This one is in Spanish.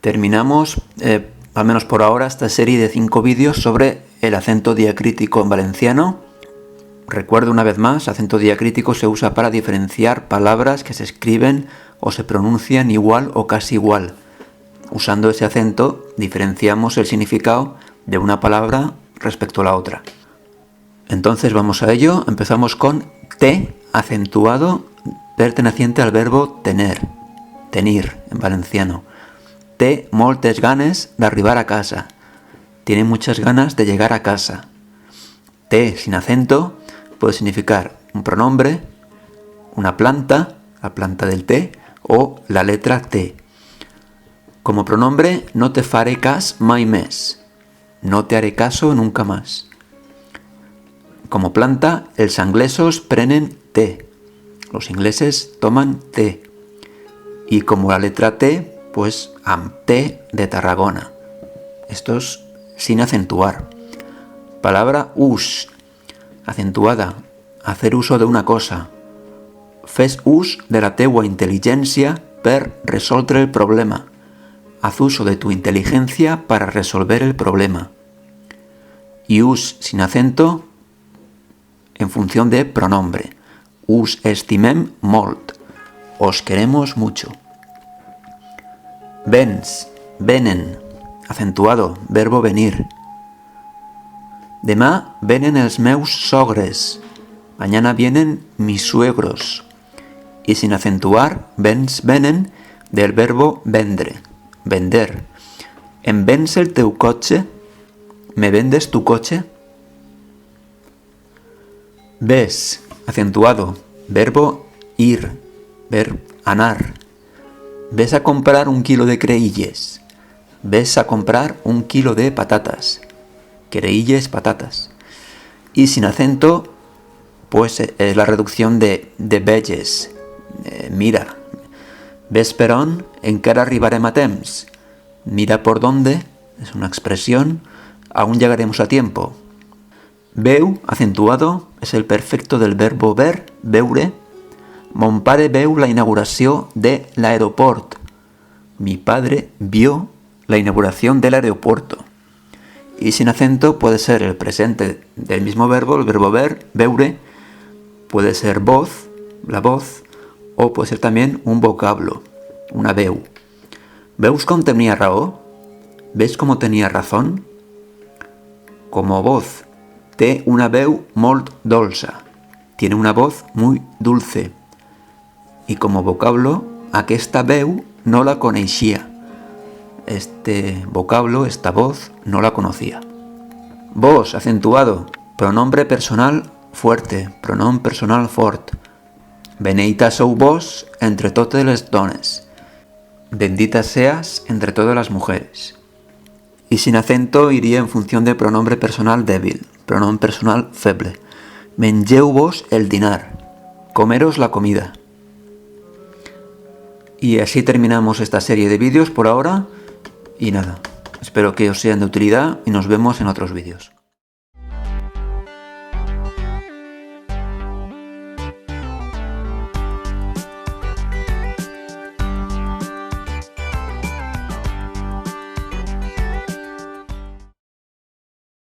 Terminamos, al menos por ahora, esta serie de 5 vídeos sobre el acento diacrítico en valenciano. Recuerdo una vez más, acento diacrítico se usa para diferenciar palabras que se escriben o se pronuncian igual o casi igual. Usando ese acento diferenciamos el significado de una palabra respecto a la otra. Entonces vamos a ello. Empezamos con te acentuado perteneciente al verbo tener, tenir en valenciano. Té moltes ganes d'arribar a casa. Tiene muchas ganas de llegar a casa. Té sin acento puede significar un pronombre, una planta, la planta del té, o la letra T. Como pronombre, no te faré cas mai més. No te haré caso nunca más. Como planta, els anglesos prenen té. Los ingleses toman té. Y como la letra T, pues amb té de Tarragona. Esto es sin acentuar. Palabra ús, acentuada, hacer uso de una cosa. Fes ús de la teua intel·ligència per resoldre el problema. Haz uso de tu inteligencia para resolver el problema. Y ús sin acento en función de pronombre. Us estimem molt. Os queremos mucho. Vens, venen, acentuado, verbo venir. Demà venen els meus sogres. Mañana vienen mis suegros. Y sin acentuar, vens, venen, del verbo vendre, vender. Em vens el teu cotxe? ¿Me vendes tu coche? Ves, acentuado, verbo ir, anar. Ves a comprar 1 kilo de creïlles. Ves a comprar 1 kilo de patatas. Creïlles, patatas. Y sin acento, pues es la reducción de velles. Mira. Ves per on, encara arribarem a temps. Mira por dónde, es una expresión, aún llegaremos a tiempo. Veu, acentuado, es el perfecto del verbo ver, veure. Mon pare veu la inauguració de l'aeroport. Mi padre vio la inauguración del aeropuerto. Y sin acento puede ser el presente del mismo verbo, el verbo ver, veure. Puede ser voz, la voz, o puede ser también un vocablo, una veu. ¿Veus com tenia raó? ¿Ves cómo tenía razón? Como voz, té una veu molt dolça. Tiene una voz muy dulce. Y como vocablo, aquesta veu no la coneixia. Este vocablo, esta voz, no la conocía. Vos, acentuado, pronombre personal fuerte, pronom personal fort. Beneita sou vos entre totes les dones. Bendita seas entre todas las mujeres. Y sin acento iría en función de pronombre personal débil, pronom personal feble. Mengeu vos el dinar. Comeros la comida. Y así terminamos esta serie de vídeos por ahora. Y nada, espero que os sean de utilidad y nos vemos en otros vídeos.